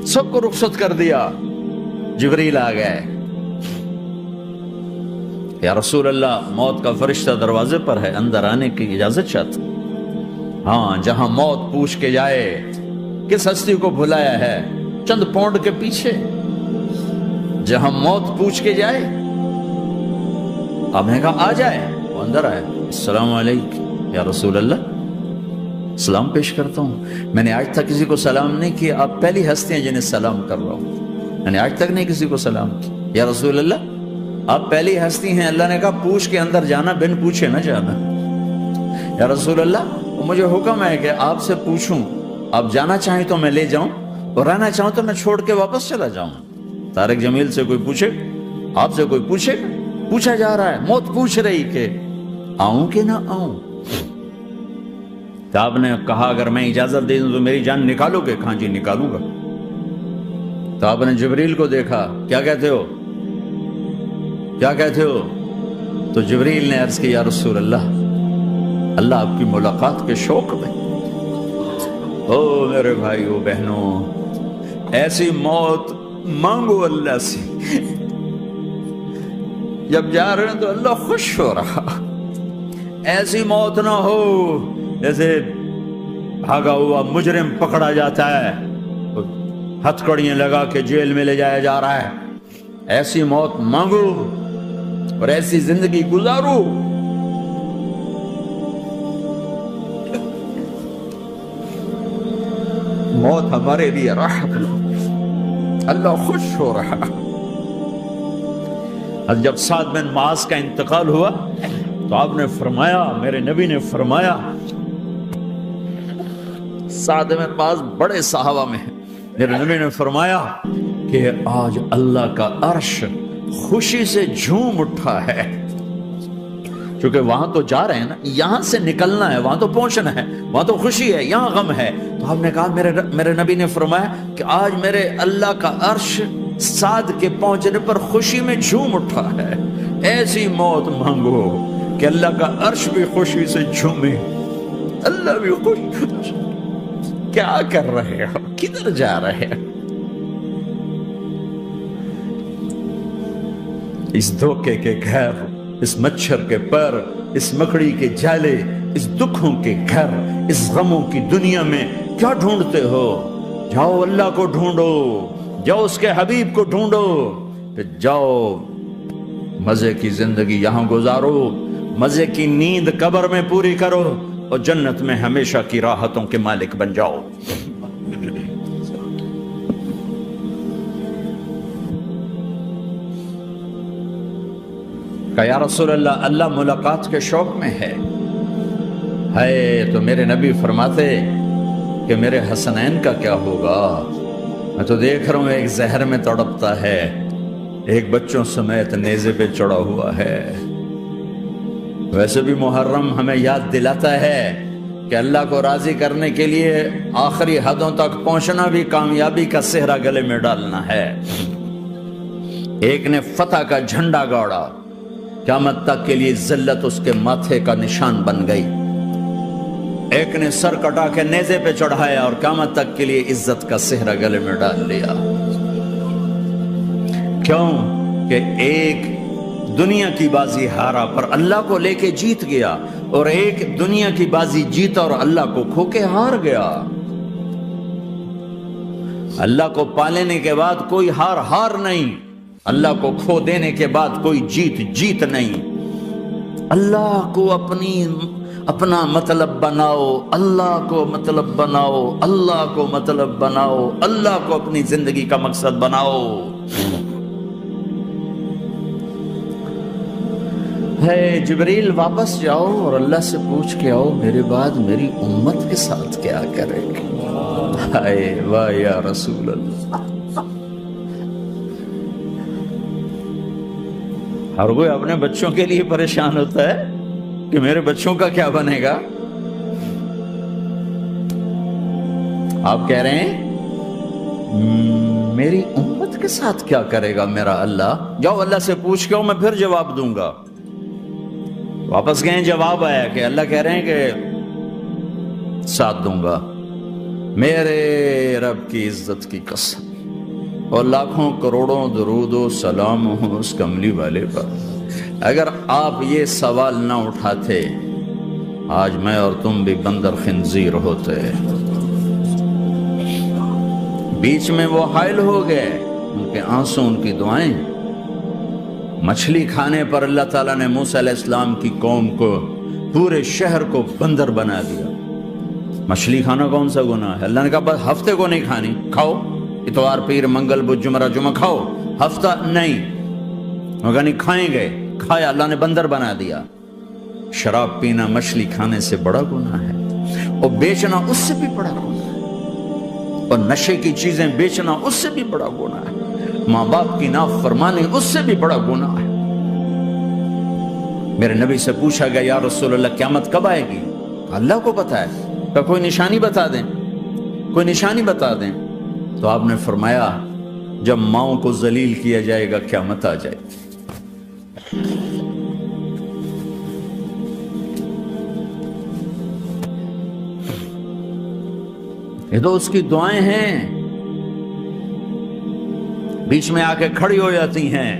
سب کو رخصت کر دیا. جبریل آ گئے. یا رسول اللہ، موت کا فرشتہ دروازے پر ہے، اندر آنے کی اجازت چاہتا. ہاں، جہاں موت پوچھ کے جائے کس ہستی کو بھلایا ہے چند پونڈ کے پیچھے، جہاں موت پوچھ کے جائے. آپ نے کہا آ جائے. وہ اندر آئے. السلام علیکم یا رسول اللہ، سلام پیش کرتا ہوں. میں نے آج تک کسی کو سلام نہیں کیا، آپ پہلی ہستی ہیں جنہیں سلام کر رہا ہوں. میں نے آج تک نہیں کسی کو سلام کیا. یا رسول اللہ، آپ پہلی ہستی ہیں. اللہ نے کہا پوچھ کے اندر جانا، بن پوچھے نہ جانا. یا رسول اللہ، مجھے حکم ہے کہ آپ سے پوچھوں، آپ جانا چاہیں تو میں لے جاؤں، اور رہنا چاہوں تو میں چھوڑ کے واپس چلا جاؤں. طارق جمیل سے کوئی پوچھے، آپ سے کوئی پوچھے، پوچھا جا رہا ہے. موت پوچھ رہی کہ آؤں کہ نہ آؤں. تو آپ نے کہا اگر میں اجازت دے دوں تو میری جان نکالو گے؟ کہاں جی نکالوں گا. تو آپ نے جبریل کو دیکھا. کیا کہتے ہو، کیا کہتے ہو؟ تو جبریل نے عرض کی یا رسول اللہ، اللہ آپ کی ملاقات کے شوق میں. او میرے بھائیو بہنوں، ایسی موت مانگو اللہ سے. جب جا رہے ہیں تو اللہ خوش ہو رہا. ایسی موت نہ ہو جیسے بھاگا ہوا مجرم پکڑا جاتا ہے، ہتھکڑیاں لگا کے جیل میں لے جایا جا رہا ہے. ایسی موت مانگو اور ایسی زندگی گزارو. موت ہمارے لیے راحت، اللہ خوش ہو رہا. جب سعد بن معاذ کا انتقال ہوا تو آپ نے فرمایا، میرے نبی نے فرمایا، سعد بن معاذ بڑے صحابہ میں ہیں، میرے نبی نے فرمایا کہ آج اللہ کا عرش خوشی سے جھوم اٹھا ہے. کیونکہ وہاں تو جا رہے ہیں نا، یہاں سے نکلنا ہے، وہاں تو پہنچنا ہے، وہاں تو خوشی ہے، یہاں غم ہے. تو آپ نے کہا، میرے نبی نے فرمایا کہ آج میرے اللہ کا عرش سعد کے پہنچنے پر خوشی میں جھوم اٹھا ہے. ایسی موت مانگو کہ اللہ کا عرش بھی خوشی سے جھومے، اللہ بھی خوش. کیا کر رہے ہو، کدھر جا رہے ہو؟ اس دھوکے کے گھر، اس مچھر کے پر، اس مکڑی کے جالے، اس دکھوں کے گھر، اس غموں کی دنیا میں کیا ڈھونڈتے ہو؟ جاؤ اللہ کو ڈھونڈو، جاؤ اس کے حبیب کو ڈھونڈو، پھر جاؤ مزے کی زندگی یہاں گزارو، مزے کی نیند قبر میں پوری کرو، اور جنت میں ہمیشہ کی راحتوں کے مالک بن جاؤ. کہ یا رسول اللہ، اللہ ملاقات کے شوق میں ہے. تو میرے نبی فرماتے کہ میرے حسنین کا کیا ہوگا؟ میں تو دیکھ رہا ہوں ایک زہر میں تڑپتا ہے، ایک بچوں سمیت نیزے پہ چڑھا ہوا ہے. ویسے بھی محرم ہمیں یاد دلاتا ہے کہ اللہ کو راضی کرنے کے لیے آخری حدوں تک پہنچنا بھی کامیابی کا صحرا گلے میں ڈالنا ہے. ایک نے فتح کا جھنڈا گاڑا، قیامت تک کے لیے ذلت اس کے ماتھے کا نشان بن گئی. ایک نے سر کٹا کے نیزے پہ چڑھایا اور قیامت تک کے لیے عزت کا صحرا گلے میں ڈال لیا. کیوں کہ ایک دنیا کی بازی ہارا پر اللہ کو لے کے جیت گیا، اور ایک دنیا کی بازی جیتا اور اللہ کو کھو کے ہار گیا. اللہ کو پانے کے بعد کوئی ہار نہیں، اللہ کو کھو دینے کے بعد کوئی جیت نہیں. اللہ کو اپنا مطلب بناؤ، اللہ کو مطلب بناؤ، اللہ کو مطلب بناؤ، اللہ کو اپنی زندگی کا مقصد بناؤ. جبریل واپس جاؤ اور اللہ سے پوچھ کے آؤ میرے بعد میری امت کے ساتھ کیا کرے گی. واہ یا رسول اللہ. ہر کوئی اپنے بچوں کے لیے پریشان ہوتا ہے کہ میرے بچوں کا کیا بنے گا. آپ کہہ رہے ہیں میری امت کے ساتھ کیا کرے گا میرا اللہ. جاؤ اللہ سے پوچھ کے آؤ، میں پھر جواب دوں گا. واپس گئے، جواب آیا کہ اللہ کہہ رہے ہیں کہ ساتھ دوں گا. میرے رب کی عزت کی قسم، اور لاکھوں کروڑوں درود و سلام ہو اس کملی والے پر۔ اگر آپ یہ سوال نہ اٹھاتے آج میں اور تم بھی بندر خنزیر ہوتے۔ بیچ میں وہ حائل ہو گئے، ان کے آنسو، ان کی دعائیں۔ مچھلی کھانے پر اللہ تعالیٰ نے موسیٰ علیہ السلام کی قوم کو، پورے شہر کو بندر بنا دیا۔ مچھلی کھانا کون سا گناہ ہے؟ اللہ نے کہا بس ہفتے کو نہیں کھانی، کھاؤ اتوار پیر منگل بدھ جمعہ جمعہ کھاؤ، ہفتہ نہیں۔ مگر نہیں کھائیں گے، کھایا، اللہ نے بندر بنا دیا۔ شراب پینا مچھلی کھانے سے بڑا گناہ ہے، اور بیچنا اس سے بھی بڑا گناہ ہے، اور نشے کی چیزیں بیچنا اس سے بھی بڑا گناہ ہے، ماں باپ کی نافرمانی اس سے بھی بڑا گناہ ہے۔ میرے نبی سے پوچھا گیا یا رسول اللہ قیامت کب آئے گی؟ اللہ کو پتا ہے، کہ کوئی نشانی بتا دیں، کوئی نشانی بتا دیں۔ تو آپ نے فرمایا جب ماؤں کو ذلیل کیا جائے گا قیامت آ جائے گی۔ یہ تو اس کی دعائیں ہیں، بیچ میں آ کے کھڑی ہو جاتی ہیں۔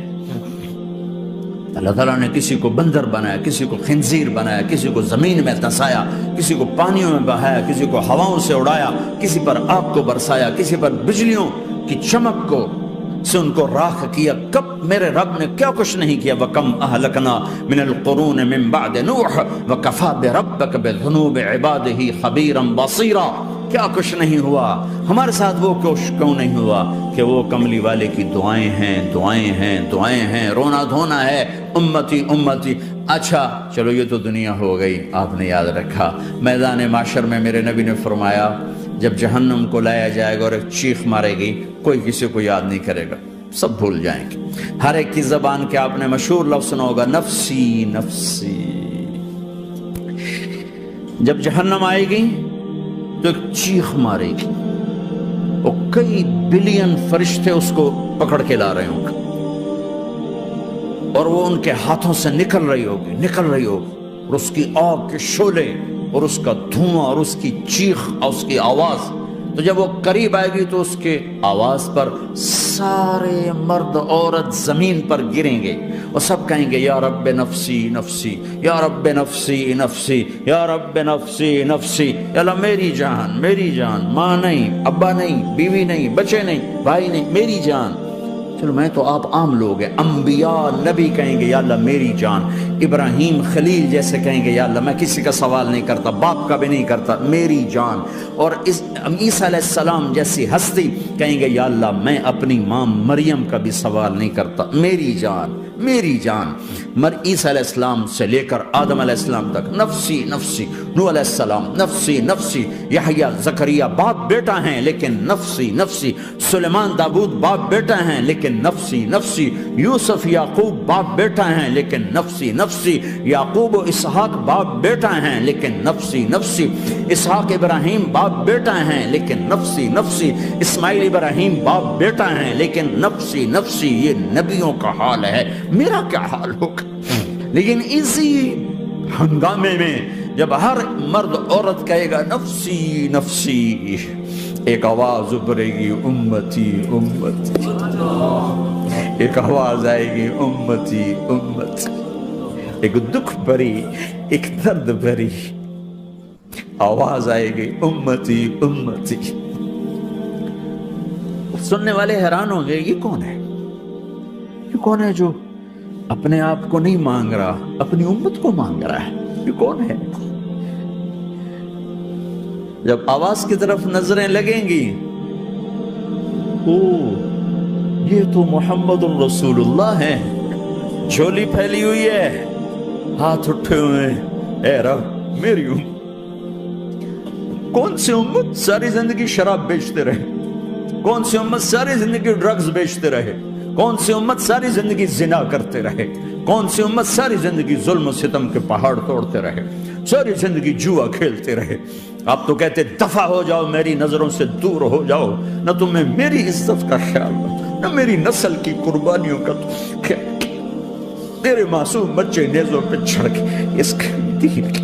اللہ تعالیٰ نے کسی کو بندر بنایا، کسی کو خنزیر بنایا، کسی کو زمین میں دھسایا، کسی کو پانیوں میں بہایا، کسی کو ہواؤں سے اڑایا، کسی پر آگ کو برسایا، کسی پر بجلیوں کی چمک کو سے ان کو راکھ کیا۔ کب میرے رب نے کیا کچھ نہیں کیا۔ وَكَمْ أَهْلَكْنَا مِنَ الْقُرُونِ مِنْ بَعْدِ نُوحٍ وَكَفَى بِرَبِّكَ بِذُنُوبِ عِبَادِهِ خَبِيرًا بَصِيرًا۔ کیا کچھ نہیں ہوا ہمارے ساتھ، وہ کچھ کیوں نہیں ہوا کہ وہ کملی والے کی دعائیں ہیں، دعائیں ہیں، دعائیں ہیں، رونا دھونا ہے، امتی امتی۔ اچھا چلو یہ تو دنیا ہو گئی، آپ نے یاد رکھا میدان معاشر میں میرے نبی نے فرمایا جب جہنم کو لایا جائے گا اور ایک چیخ مارے گی، کوئی کسی کو یاد نہیں کرے گا، سب بھول جائیں گے۔ ہر ایک کی زبان کے آپ نے مشہور لفظ سنا ہوگا، نفسی نفسی۔ جب جہنم آئے گی تو ایک چیخ مارے گی، اور کئی بلین فرشتے اس کو پکڑ کے لا رہے ہوں گے، اور وہ ان کے ہاتھوں سے نکل رہی ہوگی، اور اس کی آگ کے شعلے اور اس کا دھواں اور اس کی چیخ اور اس کی آواز۔ تو جب وہ قریب آئے گی تو اس کے آواز پر سارے مرد عورت زمین پر گریں گے، اور سب کہیں گے یا رب نفسی نفسی، یا رب نفسی نفسی، یا رب نفسی نفسی۔ یا اللہ میری جان، میری جان، ماں نہیں، ابا نہیں، بیوی نہیں، بچے نہیں، بھائی نہیں، میری جان۔ چلو میں تو آپ عام لوگ ہیں، انبیاء نبی کہیں گے یا اللہ میری جان، ابراہیم خلیل جیسے کہیں گے یا اللہ میں کسی کا سوال نہیں کرتا، باپ کا بھی نہیں کرتا، میری جان۔ اور عیسیٰ علیہ السلام جیسی ہستی کہیں گے یا اللہ میں اپنی ماں مریم کا بھی سوال نہیں کرتا، میری جان، میری جان۔ عیسیٰ علیہ السلام سے لے کر آدم علیہ السلام تک نفسی نفسی، نوح علیہ السلام نفسی نفسی، یحییٰ زکریا باپ بیٹا ہیں لیکن نفسی نفسی، سلیمان داؤد باپ بیٹا ہیں لیکن نفسی نفسی، یوسف یعقوب باپ بیٹا ہیں لیکن نفسی نفسی، یعقوب و اسحاق باپ بیٹا ہیں لیکن نفسی نفسی، اسحاق ابراہیم باپ بیٹا ہیں لیکن نفسی نفسی، اسماعیل ابراہیم باپ بیٹا ہیں لیکن نفسی نفسی۔ یہ نبیوں کا حال ہے، میرا کیا حال ہوگا؟ لیکن اسی ہنگامے میں جب ہر مرد عورت کہے گا نفسی نفسی، ایک آواز ابھرے گی امتی امتی، ایک آواز آئے گی امتی امتی، ایک دکھ بھری، ایک درد بھری آواز آئے گی امتی امتی۔ سننے والے حیران ہوں گے یہ کون ہے، یہ کون ہے جو اپنے آپ کو نہیں مانگ رہا، اپنی امت کو مانگ رہا ہے، یہ کون ہے؟ جب آواز کی طرف نظریں لگیں گی، او یہ تو محمد الرسول اللہ ہے، جھولی پھیلی ہوئی ہے، ہاتھ اٹھے ہوئے ہیں، اے رب میری امت۔ کون سی امت ساری زندگی شراب بیچتے رہے، کون سی امت ساری زندگی ڈرگز بیچتے رہے، کون سی امت ساری زندگی زنا کرتے رہے، کون سی امت ساری زندگی ظلم و ستم کے پہاڑ توڑتے رہے، ساری زندگی جوا کھیلتے رہے۔ آپ تو کہتے دفع ہو جاؤ، میری نظروں سے دور ہو جاؤ، نہ تمہیں میری عزت کا خیال ہو، نہ میری نسل کی قربانیوں کا خیال، میرے معصوم بچے نیزوں پہ چڑھ کے اس کے دین کی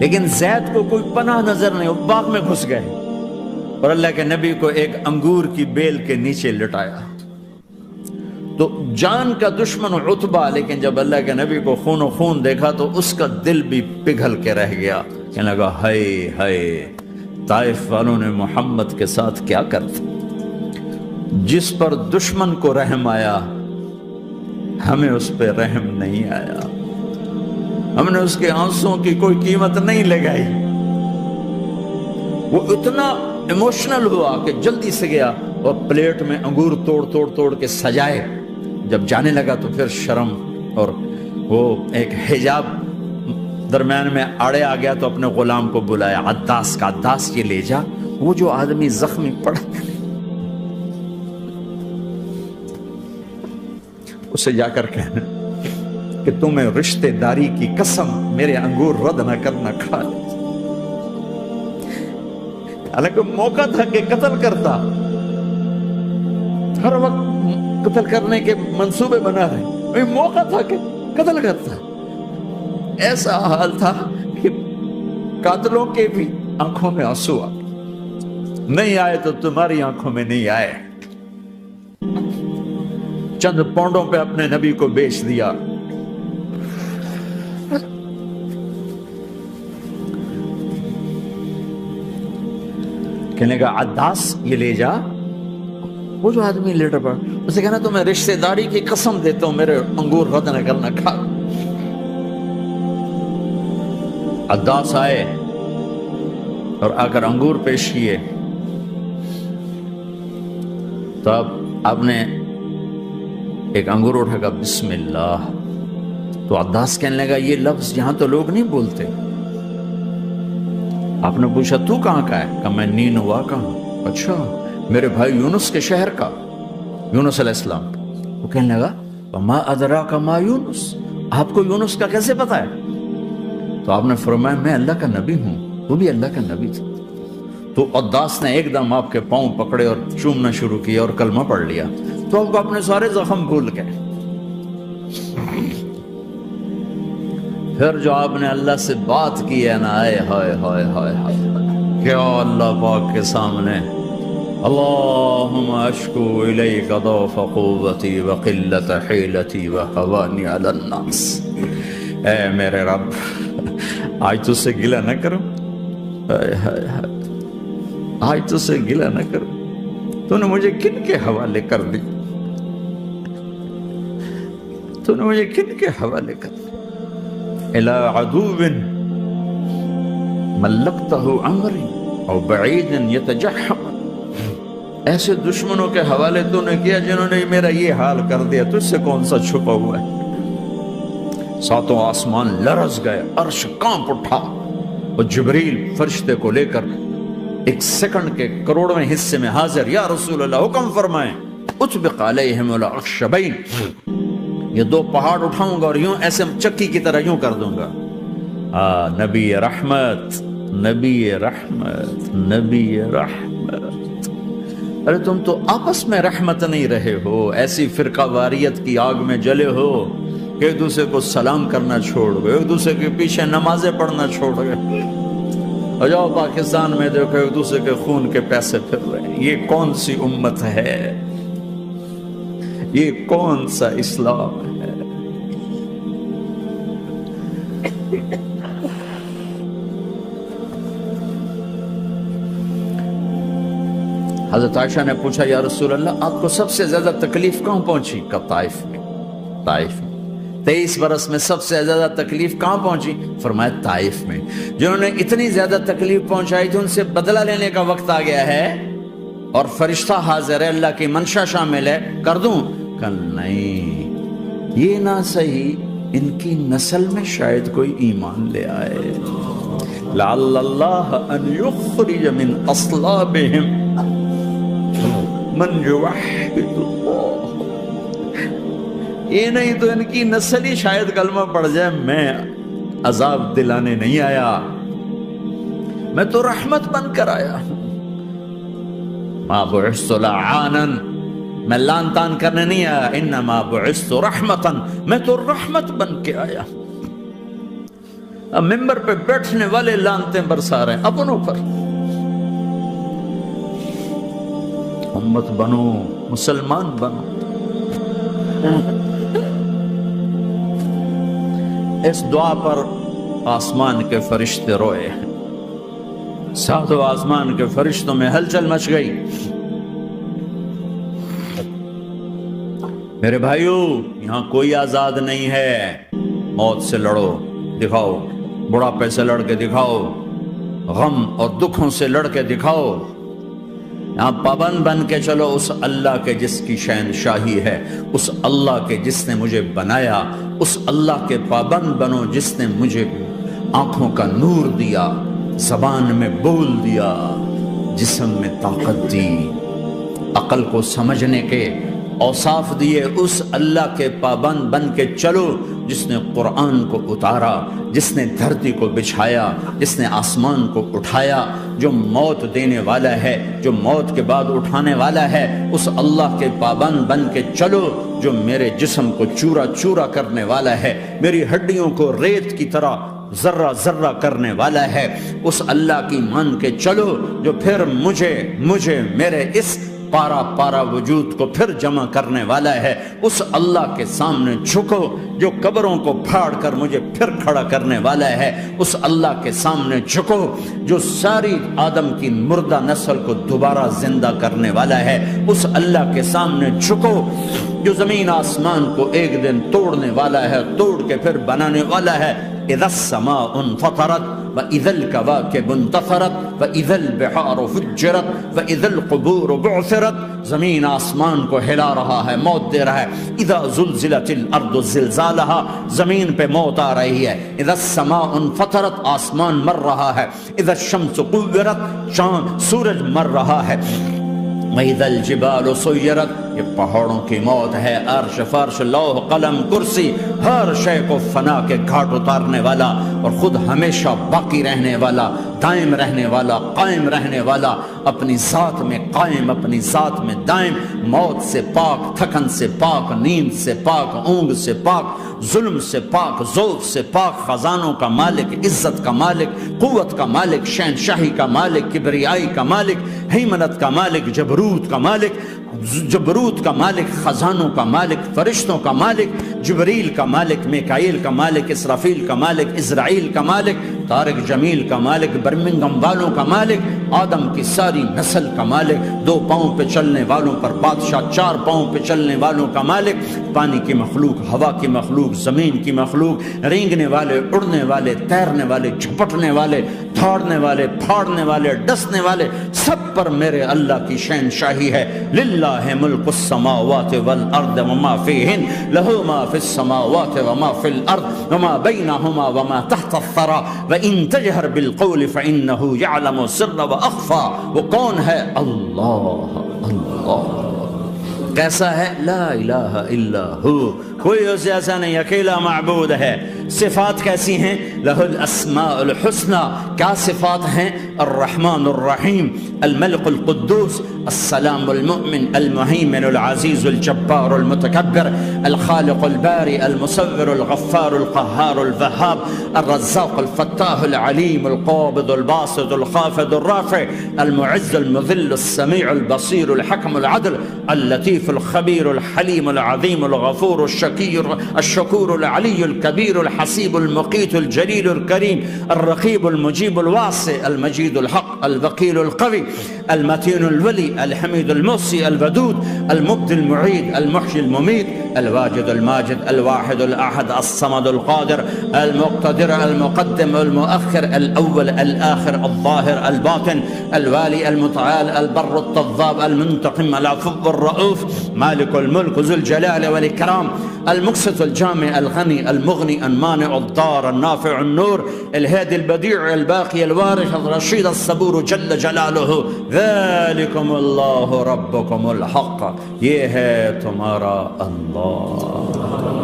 لیکن زید کو کوئی پناہ نظر نہیں، وہ باغ میں گھس گئے اور اللہ کے نبی کو ایک انگور کی بیل کے نیچے لٹایا۔ تو جان کا دشمن عتبہ، لیکن جب اللہ کے نبی کو خون و خون دیکھا تو اس کا دل بھی پگھل کے رہ گیا، کہنے لگا ہائے ہائے، طائف والوں نے محمد کے ساتھ کیا کر دیا۔ جس پر دشمن کو رحم آیا ہمیں اس پہ رحم نہیں آیا، ہم نے اس کے آنسوں کی کوئی قیمت نہیں لگائی۔ وہ اتنا ایموشنل ہوا کہ جلدی سے گیا اور پلیٹ میں انگور توڑ کے سجائے۔ جب جانے لگا تو پھر شرم اور وہ ایک حجاب درمیان میں آڑے آ گیا، تو اپنے غلام کو بلایا، عداس کا، عداس یہ لے جا وہ جو آدمی زخمی پڑا، اسے جا کر کہنا کہ تمہیں رشتہ داری کی قسم میرے انگور رد نہ کرنا، کھا لے۔ حالانکہ موقع تھا کہ قتل کرتا، ہر وقت قتل کرنے کے منصوبے بنا رہے، موقع تھا کہ قتل کرتا۔ ایسا حال تھا کہ قاتلوں کے بھی آنکھوں میں آنسو آ نہیں آئے تو تمہاری آنکھوں میں نہیں آئے۔ چند پونڈوں پہ اپنے نبی کو بیچ دیا۔ کہنے کا عداس یہ لے جا، وہ جو آدمی لیٹر پڑا، اسے کہنا تو میں رشتہ داری کی قسم دیتا ہوں میرے انگور رد نہ کرنا، کھا۔ عداس آئے اور آ کر انگور پیش کیے، تو اب آپ نے ایک انگور اٹھا کر بسم اللہ، تو عداس کہنے لگا یہ لفظ یہاں تو لوگ نہیں بولتے۔ آپ نے پوچھا تو کہاں کا ہے؟ کہا میں نینوا کا ہوں۔ اچھا، میرے بھائی یونس کے شہر کا، یونس علیہ السلام۔ وہ کہنے لگا وما ادراک ما یونس، آپ کو یونس کا کیسے پتا ہے؟ تو آپ نے فرمایا میں اللہ کا نبی ہوں، وہ بھی اللہ کا نبی تھا۔ تو عداس نے ایک دم آپ کے پاؤں پکڑے اور چومنا شروع کیا اور کلمہ پڑھ لیا، تو آپ کو اپنے سارے زخم بھول گئے۔ پھر جو آپ نے اللہ سے بات کی ہے نا، آئے ہائے ہائے ہائے ہائے، کیا اللہ پاک کے سامنے اللہم اشکو الیک ضعف قوتی وقلت حیلتی وہوانی علی الناس، اے میرے رب آج تجھ سے گلہ نہ کروں، آج تجھ سے گلہ نہ کروں، تو نے مجھے کن کے حوالے کر دی، تو نے مجھے کن کے حوالے کر دی، الى عدو ملکتہ عمری او بعید یتجحم، ایسے دشمنوں کے حوالے تو نے کیا جنہوں نے میرا یہ حال کر دیا، تجھ سے کون سا چھپا ہوا ہے۔ ساتوں آسمان لرز گئے، عرش کانپ اٹھا، اور جبریل فرشتے کو لے کر ایک سیکنڈ کے کروڑویں حصے میں حاضر، یا رسول اللہ حکم فرمائیں اطبق علیہم الاخشبین، یہ دو پہاڑ اٹھاؤں گا اور یوں ایسے چکی کی طرح یوں کر دوں گا۔ نبی رحمت، نبی رحمت، نبی رحمت۔ ارے تم تو آپس میں رحمت نہیں رہے ہو، ایسی فرقہ واریت کی آگ میں جلے ہو کہ ایک دوسرے کو سلام کرنا چھوڑ گئے، ایک دوسرے کے پیچھے نمازیں پڑھنا چھوڑ گئے، اور جاؤ پاکستان میں دیکھو ایک دوسرے کے خون کے پیسے پھر رہے ہیں۔ یہ کون سی امت ہے؟ یہ کون سا اسلام ہے؟ حضرت عائشہ نے پوچھا یا رسول اللہ آپ کو سب سے زیادہ تکلیف کہاں پہنچی؟ کب؟ طائف میں۔ طائف میں 23 برس میں سب سے زیادہ تکلیف کہاں پہنچی؟ فرمایا طائف میں۔ جنہوں نے اتنی زیادہ تکلیف پہنچائی تھی ان سے بدلہ لینے کا وقت آ گیا ہے، اور فرشتہ حاضر ہے، اللہ کی منشا شامل ہے، کر دوں؟ کہ نہیں، یہ نہ صحیح، ان کی نسل میں شاید کوئی ایمان لے آئے، لعل اللہ ان یخرج من اصلابہم من یوحد اللہ، یہ نہیں تو ان کی نسل ہی شاید کلمہ پڑھ جائے۔ میں عذاب دلانے نہیں آیا، میں تو رحمت بن کر آیا ہوں۔ ما بعثت لعانا، میں لان تان کرنے نہیں آیا، انما بعثت رحمتا، میں تو رحمت بن کے آیا۔ اب ممبر پہ بیٹھنے والے لانتیں برسا رہے ہیں اپنوں پر. امت بنو، مسلمان بنو. اس دعا پر آسمان کے فرشتے روئے، ساتوں آسمان کے فرشتوں میں ہلچل مچ گئی. میرے بھائیو، یہاں کوئی آزاد نہیں ہے. موت سے لڑو، دکھاؤ. بڑھاپے سے لڑ کے دکھاؤ، غم اور دکھوں سے لڑ کے دکھاؤ. یہاں پابند بن کے چلو اس اللہ کے جس کی شہنشاہی ہے، اس اللہ کے جس نے مجھے بنایا، اس اللہ کے پابند بنو جس نے مجھے آنکھوں کا نور دیا، زبان میں بول دیا، جسم میں طاقت دی، عقل کو سمجھنے کے اوصاف دیے. اس اللہ کے پابند بن کے چلو جس نے قرآن کو اتارا، جس نے دھرتی کو بچھایا، جس نے آسمان کو اٹھایا، جو موت دینے والا ہے، جو موت کے بعد اٹھانے والا ہے. اس اللہ کے پابند بن کے چلو جو میرے جسم کو چورا چورا کرنے والا ہے، میری ہڈیوں کو ریت کی طرح ذرہ ذرہ کرنے والا ہے. اس اللہ کی مان کے چلو جو پھر مجھے میرے اس پارا پارا وجود کو پھر جمع کرنے والا ہے. اس اللہ کے سامنے جھکو جو قبروں کو پھاڑ کر مجھے پھر کھڑا کرنے والا ہے. اس اللہ کے سامنے جھکو جو ساری آدم کی مردہ نسل کو دوبارہ زندہ کرنے والا ہے. اس اللہ کے سامنے جھکو جو زمین آسمان کو ایک دن توڑنے والا ہے، توڑ کے پھر بنانے والا ہے. اذا السماء انفطرت واذا الكواكب انتثرت واذا البحار فجرت واذا القبور بعثرت. زمین آسمان کو ہلا رہا ہے، موت دے رہا ہے. اذا زلزلت الارض زلزالها، زمین پہ موت آ رہی ہے. اذا السماء انفطرت، آسمان مر رہا ہے. اذا الشمس قورت، چاند سورج مر رہا ہے. وَإِذَا الْجِبَالُ سُيِّرَتْ، یہ پہاڑوں کی موت ہے. عرش فرش لوح قلم کرسی ہر شے کو فنا کے گھاٹ اتارنے والا اور خود ہمیشہ باقی رہنے والا، دائم رہنے والا، قائم رہنے والا، اپنی ذات میں قائم، اپنی ذات میں دائم، موت سے پاک، تھکن سے پاک، نیند سے پاک، اونگ سے پاک، ظلم سے پاک، ذوق سے پاک، خزانوں کا مالک، عزت کا مالک، قوت کا مالک، شہنشاہی کا مالک، کبریائی کا مالک، ہیمنت کا مالک، جبروت کا مالک، خزانوں کا مالک، فرشتوں کا مالک، جبریل کا مالک، میکائیل کا مالک، اسرافیل کا مالک، اسرائیل کا مالک، طارق جمیل کا مالک، برمنگم والوں کا مالک، آدم کی ساری نسل کا مالک، 2 پاؤں پہ چلنے والوں پر بادشاہ، 4 پاؤں پہ چلنے والوں کا مالک، پانی کی مخلوق، ہوا کی مخلوق، زمین کی مخلوق، رینگنے والے، اڑنے والے، تیرنے والے، جھپٹنے والے، دھاڑنے والے، پھاڑنے والے، ڈسنے والے، سب پر میرے اللہ کی شہنشاہی ہے. للہ ملک السماوات والارض وما فیہن، لہ ما فی السماوات وما فی الارض وما بینہما وما تحت الثری وان تجہر بالقول فانہ یعلم السر واخفی. وہ کون ہے؟ اللہ. اللہ کیسا ہے؟ لا الہ الا ہو، کوئی اسے ایسا نہیں، اکیلا معبود ہے. صفات کیسی ہیں؟ لہ الاسماء الحسنى. کیا صفات ہیں؟ الرحمن الرحیم، الملک القدوس، السلام المؤمن، المہیمن العزیز الجبار المتکبر، الخالق الباری المصور الغفار القہار الوہاب، الرزاق الفتاح العلیم القابض الباسط الخافض الرافع، المعز المذل السمیع البصیر الحکم العدل، اللطیف الخبیر الحلیم العظیم الغفور الشکور العلی الکبیر الحسیب المقیت الجلیل الکریم، الرقیب المجیب الواسع، المجید الحق، الوکیل القوی، المتین الولی، الحمید المحصی، الودود، المبدی المعید، المحیی الممید، الواجد الماجد، الواحد الاحد، الصمد القادر، المقتدر، المقدم، المؤخر، الاول، الاخر، الظاهر، الباطن، الوالي، المتعال، البر، التضاب، المنتقم، العفو، الرؤوف، مالك الملك، ذو الجلال والإكرام، المقسط، الجامع، الغني، المغني، المانع، الضار، النافع، النور، الهادي، البديع، الباقي، الوارث، الرشيد، الصبور جل جلاله. ذلكم الله ربكم الحق، یہ ہے تمہارا اللہ.